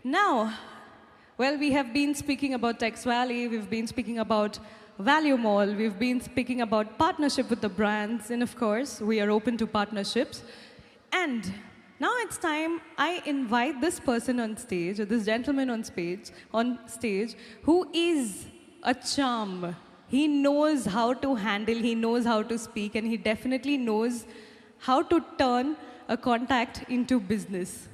Now, well, we have been speaking about Tex Valley, we've been speaking about Value Mall, we've been speaking about partnership with the brands, and of course, we are open to partnerships. And now it's time I invite this person on stage, or this gentleman on stage, who is a charm. He knows how to handle, he knows how to speak, and he definitely knows how to turn a contact into business.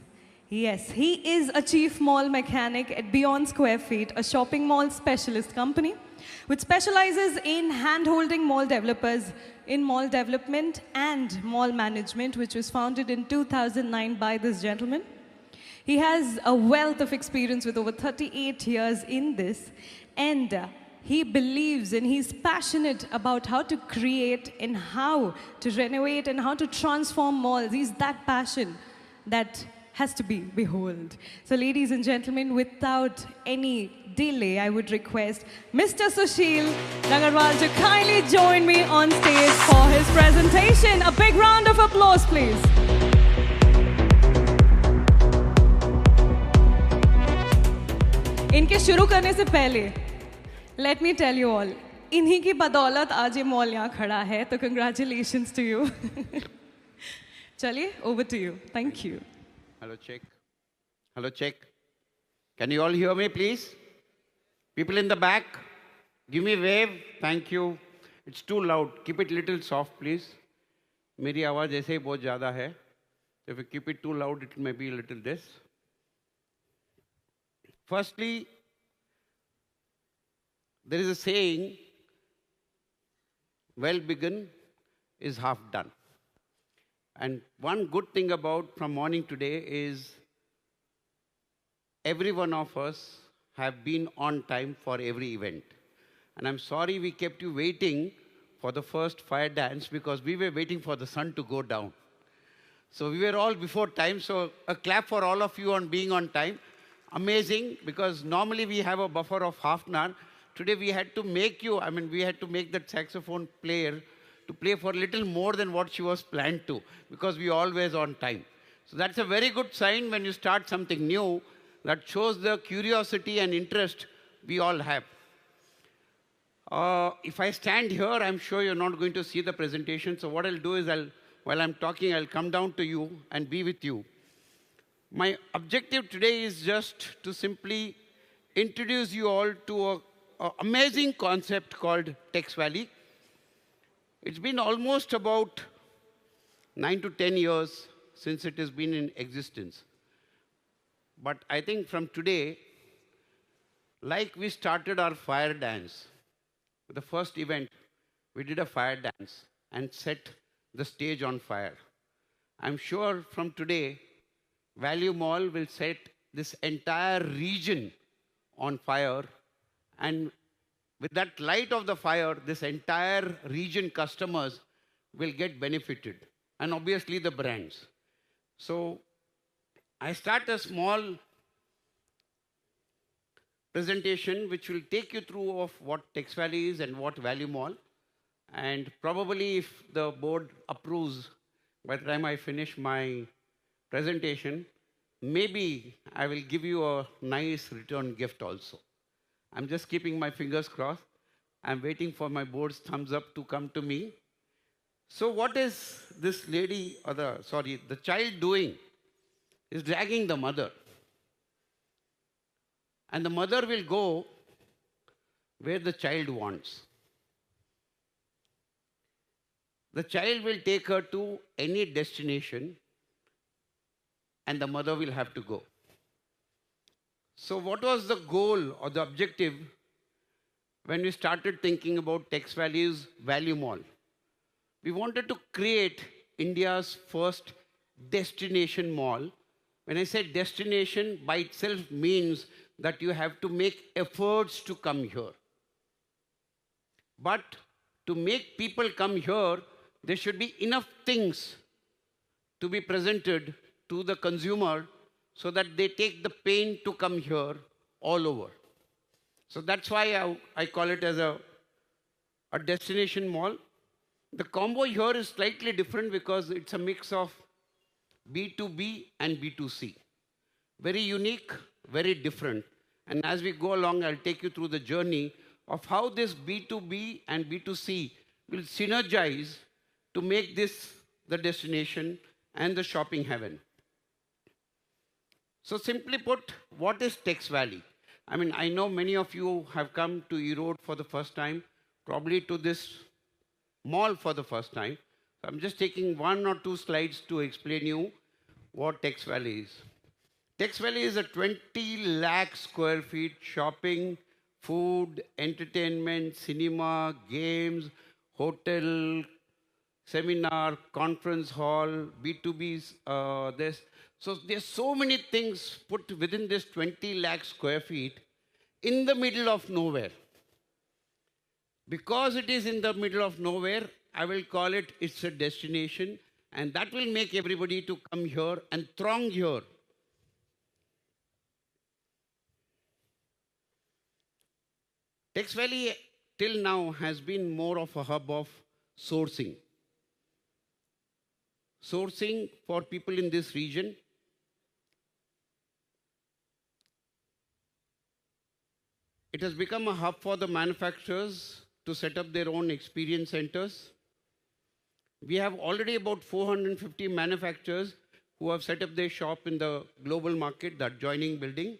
Yes, he is a chief mall mechanic at Beyond Square Feet, a shopping mall specialist company which specializes in hand-holding mall developers in mall development and mall management, which was founded in 2009 by this gentleman. He has a wealth of experience with over 38 years in this, and he believes and he's passionate about how to create and how to renovate and how to transform malls. He's that passion that has to be behold. So ladies and gentlemen, without any delay, I would request Mr. Sushil Nagarwal to kindly join me on stage for his presentation. A big round of applause, please. इनके शुरू करने से पहले let me tell you all, इन्हीं की बदौलत आज ये मॉल यहाँ खड़ा है, तो congratulations to you. चलिए, over to you. Thank you. Hello, check. Hello, check. Can you all hear me, please? People in the back, give me a wave. Thank you. It's too loud. Keep it little soft, please. मेरी आवाज़ ऐसे ही बहुत ज़्यादा है. If you keep it too loud, it may be a little this. Firstly, there is a saying, well begun is half done. And one good thing about from morning today is every one of us have been on time for every event. And I'm sorry we kept you waiting for the first fire dance because we were waiting for the sun to go down. So we were all before time. So a clap for all of you on being on time. Amazing, because normally we have a buffer of half an hour. Today we had to make you, we had to make that saxophone player to play for a little more than what she was planned to, because we always on time. So that's a very good sign when you start something new. That shows the curiosity and interest we all have. If I stand here, I'm sure you're not going to see the presentation. So what I'll do is, while I'm talking, I'll come down to you and be with you. My objective today is just to simply introduce you all to an amazing concept called Tex Valley. It's been almost about 9 to 10 years since it has been in existence. But I think from today, like we started our fire dance, the first event, we did a fire dance and set the stage on fire. I'm sure from today, Value Mall will set this entire region on fire, and with that light of the fire, this entire region customers will get benefited, and obviously the brands. So I start a small presentation which will take you through of what Tex Valley is and what Value Mall. And probably if the board approves, by the time I finish my presentation, maybe I will give you a nice return gift also. I'm just keeping my fingers crossed. I'm waiting for my board's thumbs up to come to me. So what is this lady, or the child doing? Is dragging the mother. And the mother will go where the child wants. The child will take her to any destination, and the mother will have to go. So what was the goal or the objective when we started thinking about Tex Valley's Value Mall? We wanted to create India's first destination mall. When I say destination, by itself means that you have to make efforts to come here. But to make people come here, there should be enough things to be presented to the consumer so that they take the pain to come here all over. So that's why I call it as a destination mall. The combo here is slightly different because it's a mix of B2B and B2C. Very unique, very different. And as we go along, I'll take you through the journey of how this B2B and B2C will synergize to make this the destination and the shopping heaven. So simply put, what is Tex Valley? I mean, I know many of you have come to Erode for the first time, probably to this mall for the first time. So I'm just taking 1 or 2 slides to explain you what Tex Valley is. Tex Valley is a 20 lakh square feet shopping, food, entertainment, cinema, games, hotel, seminar, conference hall, B2B's, So there's so many things put within this 20 lakh square feet in the middle of nowhere. Because it is in the middle of nowhere, I will call it, it's a destination, and that will make everybody to come here and throng here. Tex Valley till now has been more of a hub of sourcing. Sourcing for people in this region. It has become a hub for the manufacturers to set up their own experience centers. We have already about 450 manufacturers who have set up their shop in the global market, the adjoining building.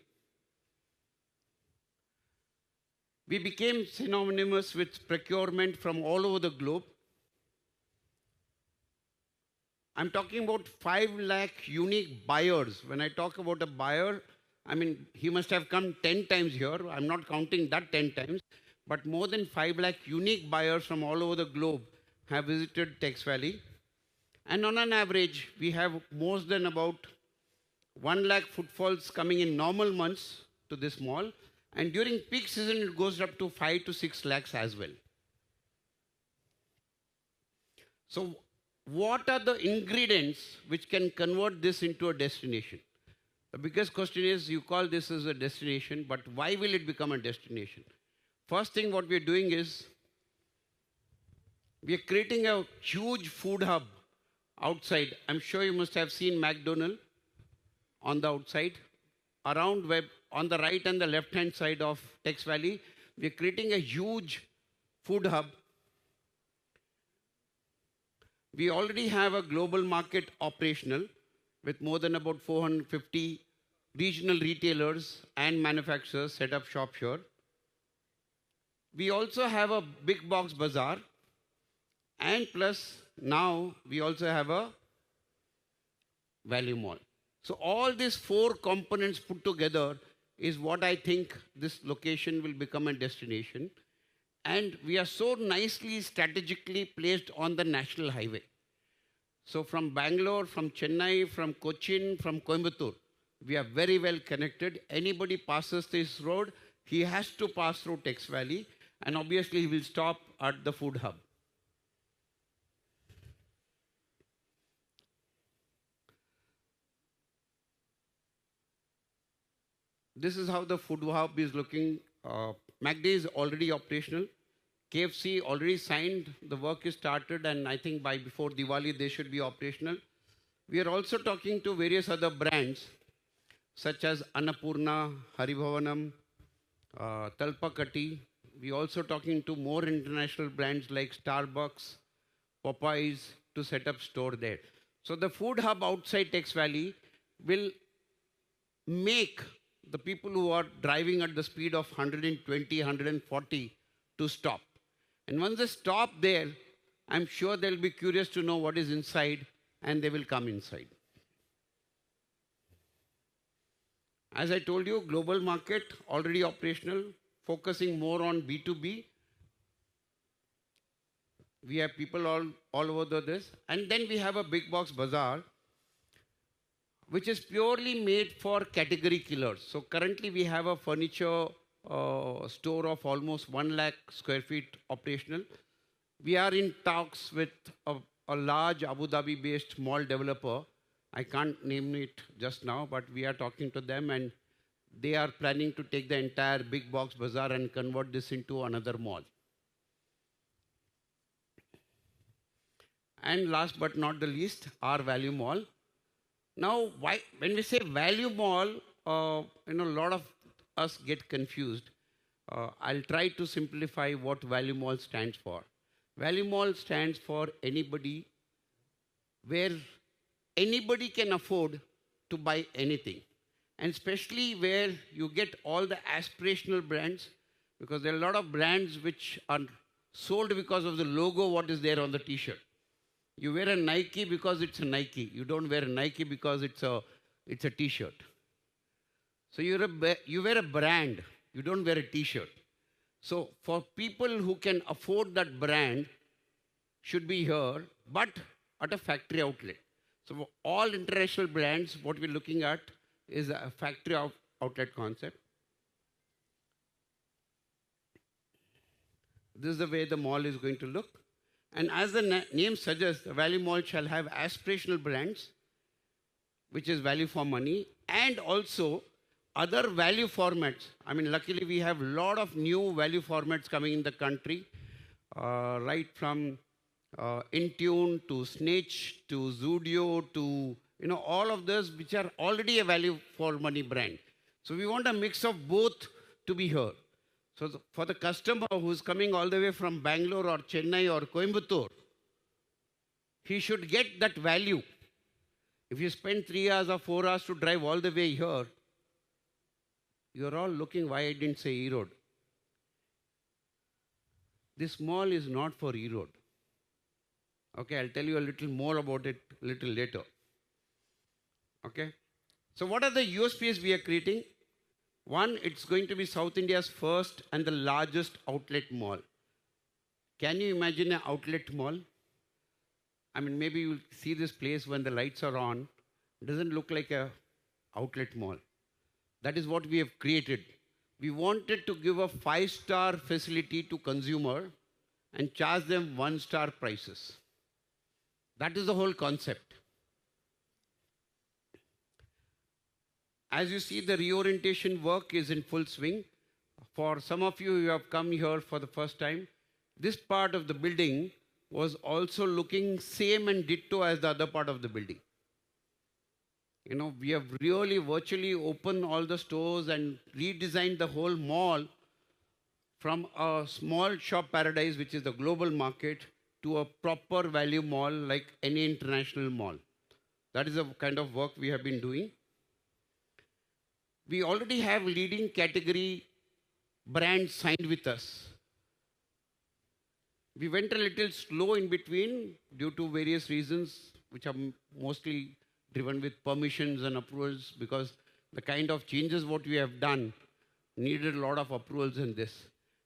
We became synonymous with procurement from all over the globe. I'm talking about 5 lakh unique buyers. When I talk about a buyer, I mean, he must have come 10 times here. I'm not counting that 10 times, but more than 5 lakh unique buyers from all over the globe have visited Tex Valley. And on an average, we have more than about 1 lakh footfalls coming in normal months to this mall. And during peak season, it goes up to 5 to 6 lakhs as well. So what are the ingredients which can convert this into a destination? The biggest question is, you call this as a destination, but why will it become a destination? First thing what we're doing is, we're creating a huge food hub outside. I'm sure you must have seen McDonald's on the outside. Around web, on the right and the left-hand side of Tex Valley, we're creating a huge food hub. We already have a global market operational with more than about 450 regional retailers and manufacturers set up shop here. We also have a big box bazaar, and plus now we also have a value mall. So all these 4 components put together is what I think this location will become a destination. And we are so nicely strategically placed on the national highway. So from Bangalore, from Chennai, from Cochin, from Coimbatore, we are very well connected. Anybody passes this road, he has to pass through Tex Valley, and obviously he will stop at the food hub. This is how the food hub is looking. McD is already operational. KFC already signed, the work is started, and I think by before Diwali they should be operational. We are also talking to various other brands such as Annapurna, Haribhavanam, Talpakati. We are also talking to more international brands like Starbucks, Popeyes to set up store there. So the food hub outside Tex Valley will make the people who are driving at the speed of 120, 140 to stop. And once they stop there, I'm sure they'll be curious to know what is inside, and they will come inside. As I told you, global market already operational, focusing more on B2B. We have people all over this. And then we have a big box bazaar, which is purely made for category killers. So currently we have a furniture store of almost 1 lakh square feet operational. We are in talks with a large Abu Dhabi-based mall developer. I can't name it just now, but we are talking to them, and they are planning to take the entire big box bazaar and convert this into another mall. And last but not the least, our value mall. Now, when we say value mall, a lot of us get confused. I'll try to simplify what Value Mall stands for. Value Mall stands for anybody, where anybody can afford to buy anything. And especially where you get all the aspirational brands, because there are a lot of brands which are sold because of the logo, what is there on the t-shirt. You wear a Nike because it's a Nike. You don't wear a Nike because it's a t-shirt. So you wear a brand. You don't wear a t-shirt. So for people who can afford that brand should be here, but at a factory outlet. So for all international brands, what we're looking at is a factory outlet concept. This is the way the mall is going to look. And as the name suggests, the Value Mall shall have aspirational brands, which is value for money, and also other value formats. I mean, luckily we have a lot of new value formats coming in the country, right from Intune to Snitch to Zudio to, all of those which are already a value for money brand. So we want a mix of both to be here. So for the customer who's coming all the way from Bangalore or Chennai or Coimbatore, he should get that value. If you spend 3 hours or 4 hours to drive all the way here, you're all looking why I didn't say Erode. This mall is not for Erode. Okay, I'll tell you a little more about it a little later. Okay, so what are the USPs we are creating? One, it's going to be South India's first and the largest outlet mall. Can you imagine an outlet mall? I mean, maybe you'll see this place when the lights are on. It doesn't look like an outlet mall. That is what we have created. We wanted to give a 5-star facility to consumer and charge them 1-star prices. That is the whole concept. As you see, the reorientation work is in full swing. For some of you who have come here for the first time, this part of the building was also looking same and ditto as the other part of the building. We have really virtually opened all the stores and redesigned the whole mall from a small shop paradise, which is the global market, to a proper value mall like any international mall. That is the kind of work we have been doing. We already have leading category brands signed with us. We went a little slow in between due to various reasons, which are mostly driven with permissions and approvals, because the kind of changes what we have done needed a lot of approvals in this.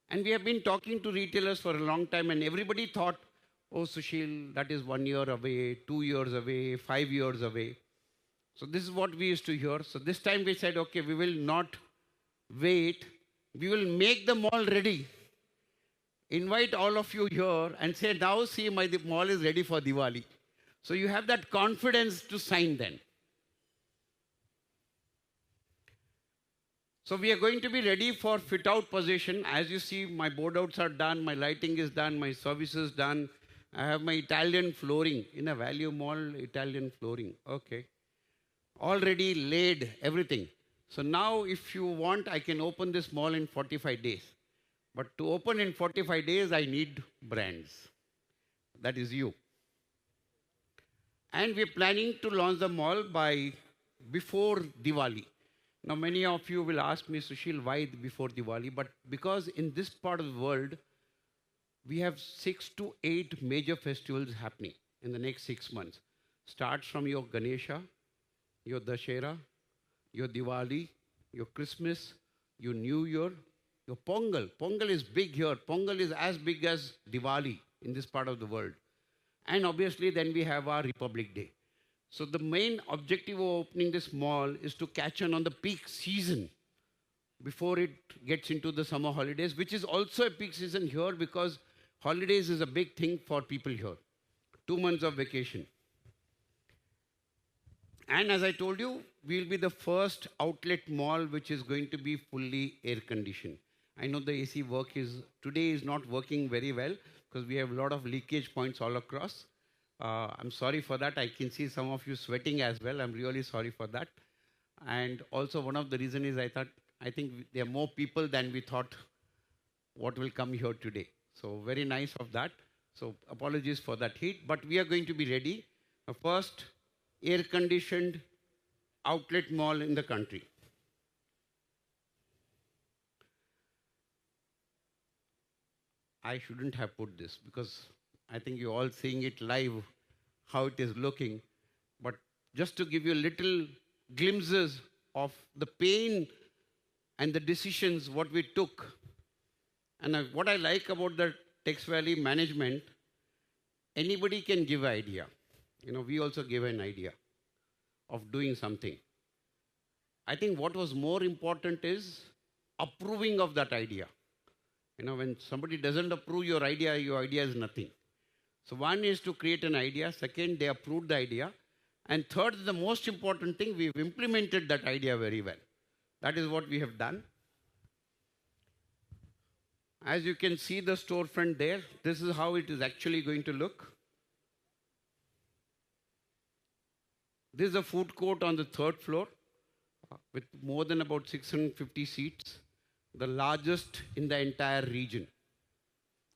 And we have been talking to retailers for a long time, and everybody thought, oh, Sushil, that is 1 year away, 2 years away, 5 years away. So this is what we used to hear. So this time we said, okay, we will not wait. We will make the mall ready. Invite all of you here and say, now see, the mall is ready for Diwali. So you have that confidence to sign then. So we are going to be ready for fit-out position. As you see, my board outs are done, my lighting is done, my service is done. I have my Italian flooring. In a value mall, Italian flooring. Okay. Already laid, everything. So now if you want, I can open this mall in 45 days. But to open in 45 days, I need brands. That is you. And we're planning to launch the mall before Diwali. Now, many of you will ask me, Sushil, why before Diwali? But because in this part of the world, we have 6 to 8 major festivals happening in the next 6 months. Starts from your Ganesha, your Dashera, your Diwali, your Christmas, your New Year, your Pongal. Pongal is big here. Pongal is as big as Diwali in this part of the world. And obviously, then we have our Republic Day. So the main objective of opening this mall is to catch on the peak season before it gets into the summer holidays, which is also a peak season here because holidays is a big thing for people here. 2 months of vacation. And as I told you, we'll be the first outlet mall which is going to be fully air conditioned. I know the AC today is not working very well because we have a lot of leakage points all across. I'm sorry for that. I can see some of you sweating as well. I'm really sorry for that. And also one of the reasons is I think there are more people than we thought what will come here today. So very nice of that. So apologies for that heat, but we are going to be ready. The first air-conditioned outlet mall in the country. I shouldn't have put this because I think you're all seeing it live, how it is looking. But just to give you little glimpses of the pain and the decisions what we took. And what I like about the TextValley management, anybody can give idea. We also gave an idea of doing something. I think what was more important is approving of that idea. When somebody doesn't approve your idea is nothing. So one is to create an idea. Second, they approved the idea. And third, the most important thing, we've implemented that idea very well. That is what we have done. As you can see the storefront there, this is how it is actually going to look. This is a food court on the 3rd floor with more than about 650 seats, the largest in the entire region.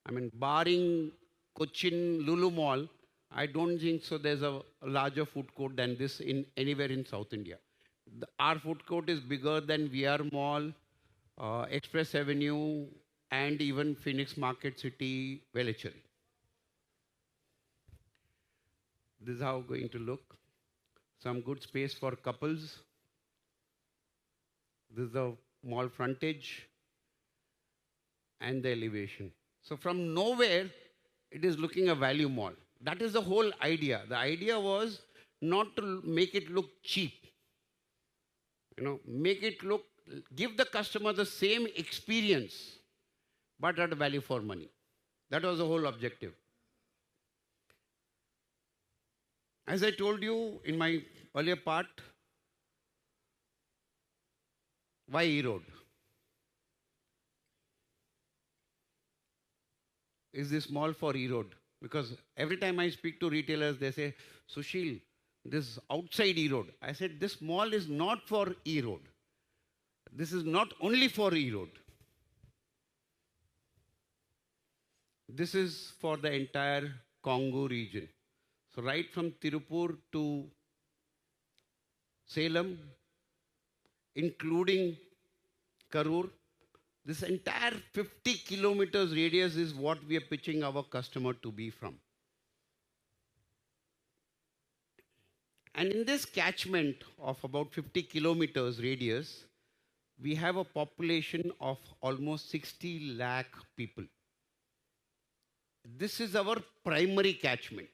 I mean, barring Cochin Lulu Mall, I don't think so there's a larger food court than this anywhere in South India. Our food court is bigger than VR Mall, Express Avenue, and even Phoenix Market City, Velachery. This is how it's going to look. Some good space for couples. This is the mall frontage and the elevation. So from nowhere, it is looking a value mall. That is the whole idea. The idea was not to make it look cheap. Make it look, give the customer the same experience, but at value for money. That was the whole objective. As I told you in my earlier part, why E-Road? Is this mall for E-Road? Because every time I speak to retailers, they say, Sushil, this outside E-Road. I said, this mall is not for E-Road. This is not only for E-Road. This is for the entire Congo region. So right from Tirupur to Salem, including Karur, this entire 50 kilometers radius is what we are pitching our customer to be from. And in this catchment of about 50 kilometers radius, we have a population of almost 60 lakh people. This is our primary catchment.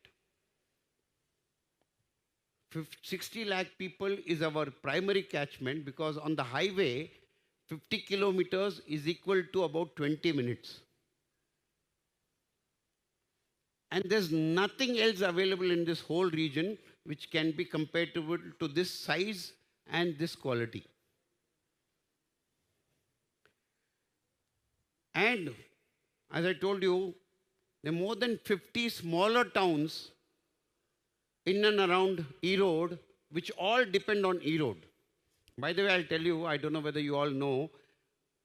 60 lakh people is our primary catchment because on the highway, 50 kilometers is equal to about 20 minutes. And there's nothing else available in this whole region which can be comparable to this size and this quality. And as I told you, there are more than 50 smaller towns in and around E-Road, which all depend on E-Road. By the way, I'll tell you, I don't know whether you all know,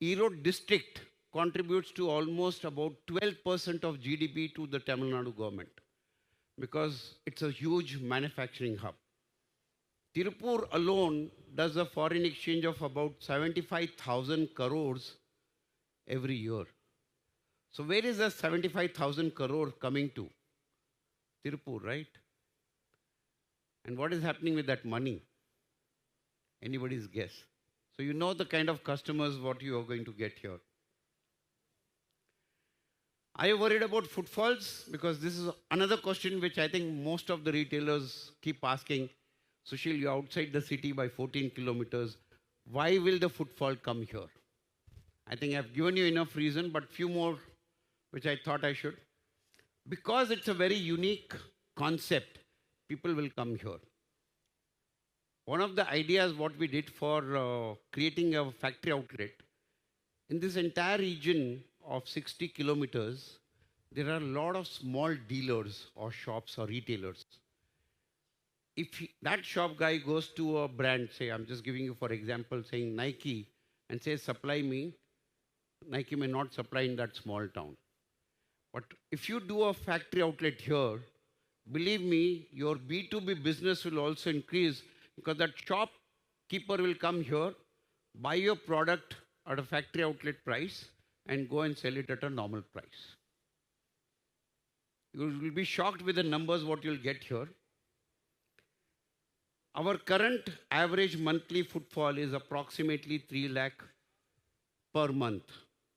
E-Road district contributes to almost about 12% of GDP to the Tamil Nadu government because it's a huge manufacturing hub. Tirupur alone does a foreign exchange of about 75,000 crores every year. So where is the 75,000 crore coming to? Tirupur, right? And what is happening with that money? Anybody's guess. So you know the kind of customers what you are going to get here. Are you worried about footfalls? Because this is another question which I think most of the retailers keep asking. Sushil, you're outside the city by 14 kilometers. Why will the footfall come here? I think I've given you enough reason, but few more which I thought I should. Because it's a very unique concept, people will come here. One of the ideas what we did for creating a factory outlet, in this entire region of 60 kilometers, there are a lot of small dealers or shops or retailers. that shop guy goes to a brand, say, I'm just giving you for example, saying Nike, and says, supply me, Nike may not supply in that small town. But if you do a factory outlet here, believe me, your B2B business will also increase because that shopkeeper will come here, buy your product at a factory outlet price, and go and sell it at a normal price. You will be shocked with the numbers what you'll get here. Our current average monthly footfall is approximately 3 lakh per month.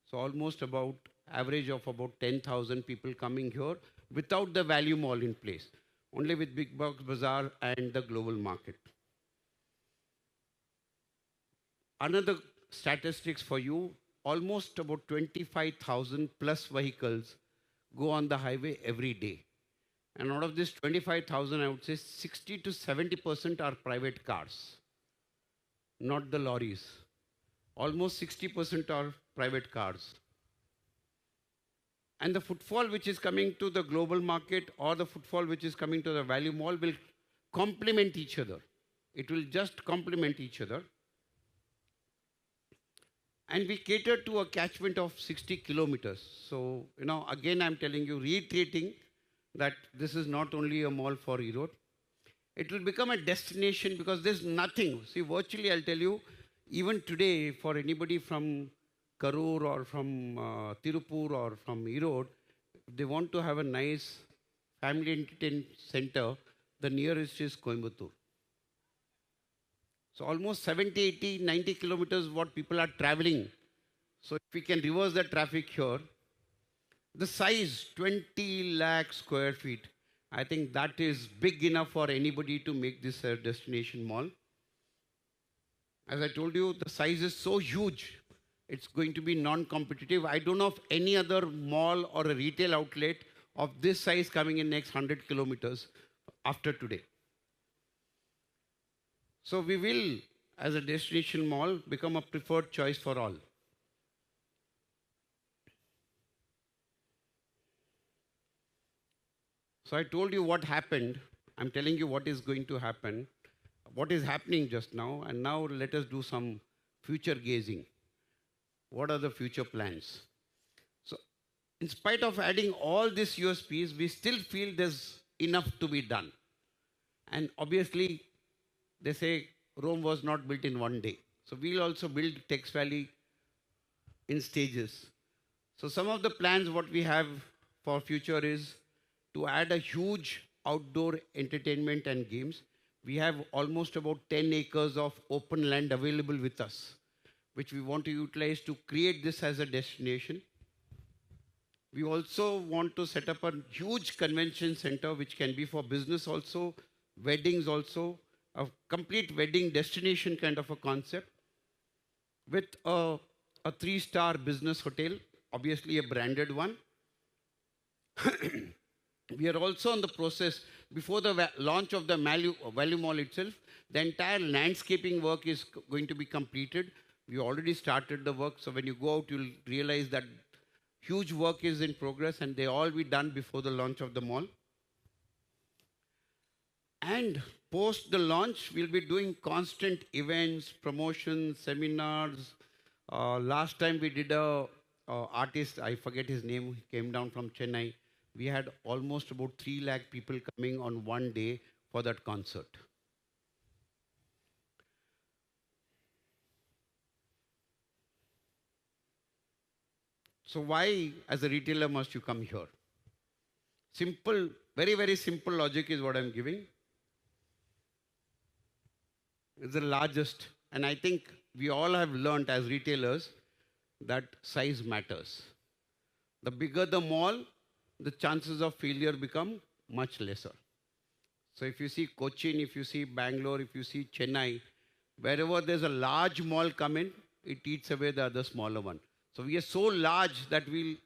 So almost about average of about 10,000 people coming here without the value mall in place, only with Big Box Bazaar and the global market. Another statistics for you, almost about 25,000 plus vehicles go on the highway every day. And out of this 25,000, I would say 60 to 70% are private cars, not the lorries. Almost 60% are private cars. And the footfall which is coming to the global market or the footfall which is coming to the value mall will complement each other. It will just complement each other. And we cater to a catchment of 60 kilometers. So, again, I'm telling you, reiterating that this is not only a mall for Erode. It will become a destination because there's nothing. See, virtually, I'll tell you, even today, for anybody from Karur or from Tirupur or from Erode, if they want to have a nice family entertainment center, the nearest is Coimbatore. So almost 70, 80, 90 kilometers what people are traveling. So if we can reverse the traffic here, the size, 20 lakh square feet, I think that is big enough for anybody to make this a destination mall. As I told you, the size is so huge, it's going to be non-competitive. I don't know of any other mall or a retail outlet of this size coming in next 100 kilometers after today. So we will, as a destination mall, become a preferred choice for all. So I told you what happened. I'm telling you what is going to happen, what is happening just now, and now let us do some future gazing. What are the future plans? So in spite of adding all these USPs, we still feel there's enough to be done. And obviously, they say Rome was not built in one day. So we'll also build TextValley in stages. So some of the plans what we have for future is to add a huge outdoor entertainment and games. We have almost about 10 acres of open land available with us, which we want to utilize to create this as a destination. We also want to set up a huge convention center, which can be for business also, weddings also, a complete wedding destination kind of a concept with a 3-star business hotel, obviously a branded one. We are also in the process, before the launch of the Value Mall itself, the entire landscaping work is going to be completed. We already started the work, so when you go out, you'll realize that huge work is in progress and they all be done before the launch of the mall. And post the launch, we'll be doing constant events, promotions, seminars. Last time we did a artist, I forget his name, he came down from Chennai. We had almost about 3 lakh people coming on one day for that concert. So why, as a retailer, must you come here? Simple, very, very simple logic is what I'm giving. It's the largest, and I think we all have learned as retailers that size matters. The bigger the mall, the chances of failure become much lesser. So if you see Cochin, if you see Bangalore, if you see Chennai, wherever there's a large mall come in, it eats away the other smaller one. So we are so large that we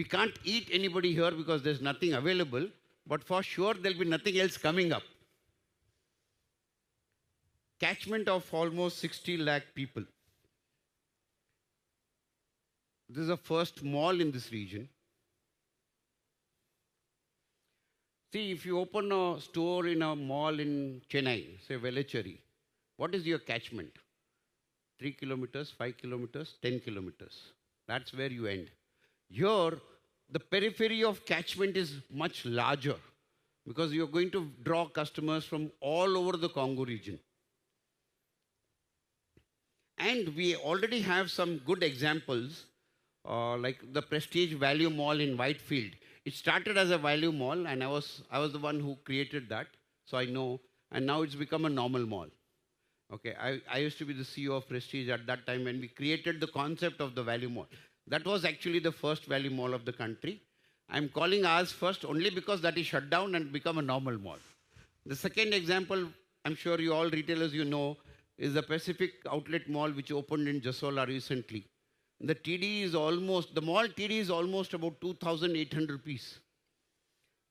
can't eat anybody here because there's nothing available, but for sure there'll be nothing else coming up. Catchment of almost 60 lakh people. This is the first mall in this region. See, if you open a store in a mall in Chennai, say Velachery, what is your catchment? 3 kilometers, 5 kilometers, 10 kilometers. That's where you end. Here, the periphery of catchment is much larger because you're going to draw customers from all over the Congo region. And we already have some good examples, like the Prestige Value Mall in Whitefield. It started as a value mall, and I was the one who created that, so I know. And now it's become a normal mall. Okay, I used to be the CEO of Prestige at that time when we created the concept of the value mall. That was actually the first value mall of the country. I'm calling ours first only because that is shut down and become a normal mall. The second example, I'm sure you all retailers you know, is the Pacific Outlet Mall which opened in Jasola recently. The mall TD is almost about 2,800 rupees.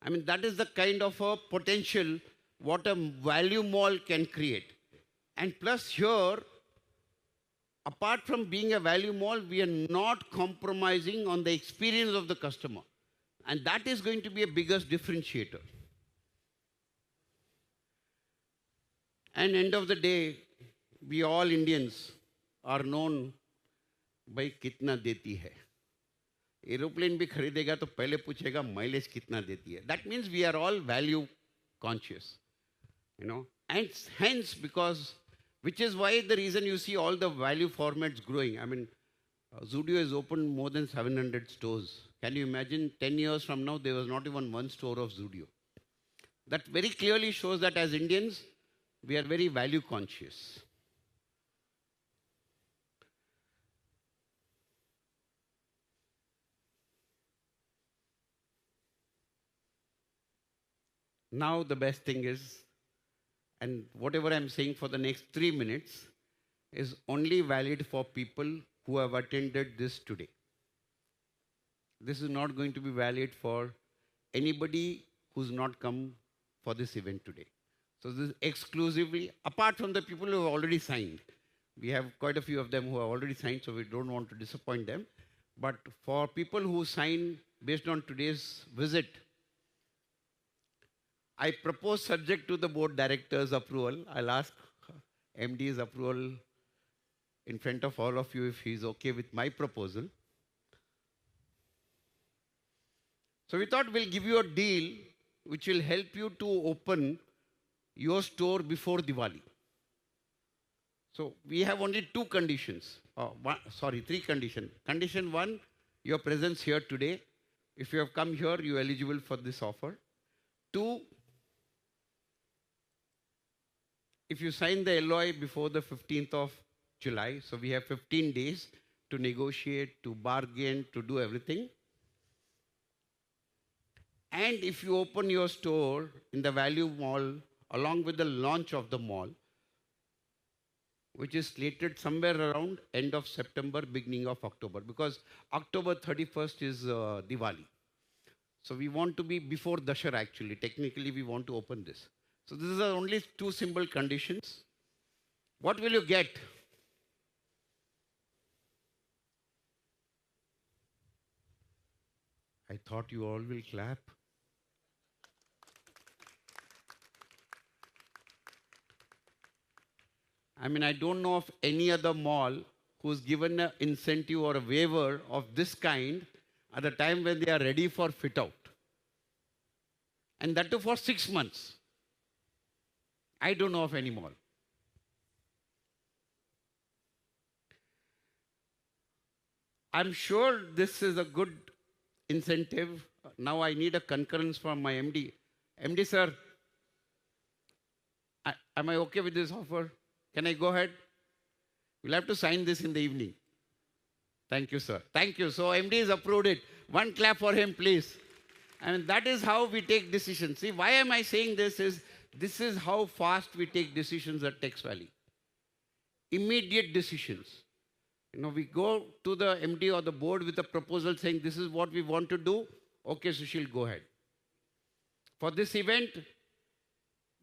I mean, that is the kind of a potential what a value mall can create. And plus here, apart from being a value mall, we are not compromising on the experience of the customer. And that is going to be a biggest differentiator. And end of the day, we all Indians are known by कितना देती है. Aeroplane भी खरीदेगा तो पहले पूछेगा mileage कितना देती है. That means we are all value conscious, you know. And hence, which is why the reason you see all the value formats growing. I mean, Zudio has opened more than 700 stores. Can you imagine 10 years from now, there was not even one store of Zudio. That very clearly shows that as Indians, we are very value conscious. Now the best thing is, and whatever I'm saying for the next 3 minutes is only valid for people who have attended this today. This is not going to be valid for anybody who's not come for this event today. So this is exclusively, apart from the people who have already signed. We have quite a few of them who have already signed, so we don't want to disappoint them. But for people who sign based on today's visit, I propose, subject to the board director's approval, I'll ask MD's approval in front of all of you if he's okay with my proposal. So we thought we'll give you a deal which will help you to open your store before Diwali. So we have only 2 conditions. Three conditions. Condition 1, your presence here today. If you have come here, you're eligible for this offer. 2, if you sign the LOI before the 15th of July, so we have 15 days to negotiate, to bargain, to do everything. And if you open your store in the value mall along with the launch of the mall, which is slated somewhere around end of September, beginning of October, because October 31st is Diwali. So we want to be before Dashera actually. Technically, we want to open this. So these are only 2 simple conditions. What will you get? I thought you all will clap. I mean, I don't know of any other mall who's given an incentive or a waiver of this kind at the time when they are ready for fit out. And that too for 6 months. I don't know of any mall. I'm sure this is a good incentive. Now I need a concurrence from my MD. MD, sir, am I okay with this offer? Can I go ahead? We'll have to sign this in the evening. Thank you, sir. Thank you. So MD has approved it. One clap for him, please. And that is how we take decisions. See, why am I saying this is how fast we take decisions at TextValley. Immediate decisions. You know, we go to the MD or the board with a proposal saying, this is what we want to do. Okay, Sushil, go ahead. For this event,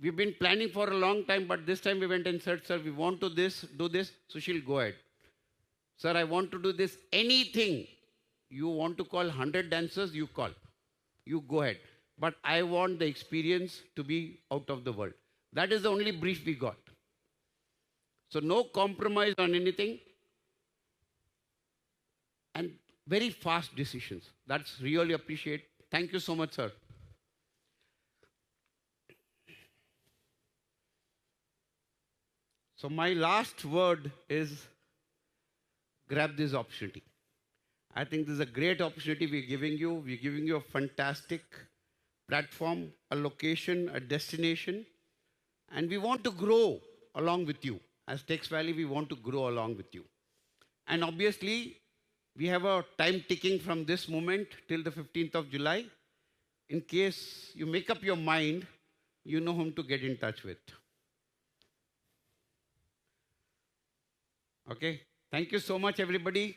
we've been planning for a long time, but this time we went and said, sir, we want to do this. Sushil, go ahead. Sir, I want to do this. Anything you want to call 100 dancers, you call. You go ahead. but I want the experience to be out of the world. That is the only brief we got. So no compromise on anything, and very fast decisions. That's really appreciate. Thank you so much, sir. So my last word is grab this opportunity. I think this is a great opportunity we're giving you. We're giving you a fantastic platform, a location, a destination, and we want to grow along with you. As TextValley, we want to grow along with you. And obviously, we have a time ticking from this moment till the 15th of July. In case you make up your mind, you know whom to get in touch with. Okay? Thank you so much, everybody.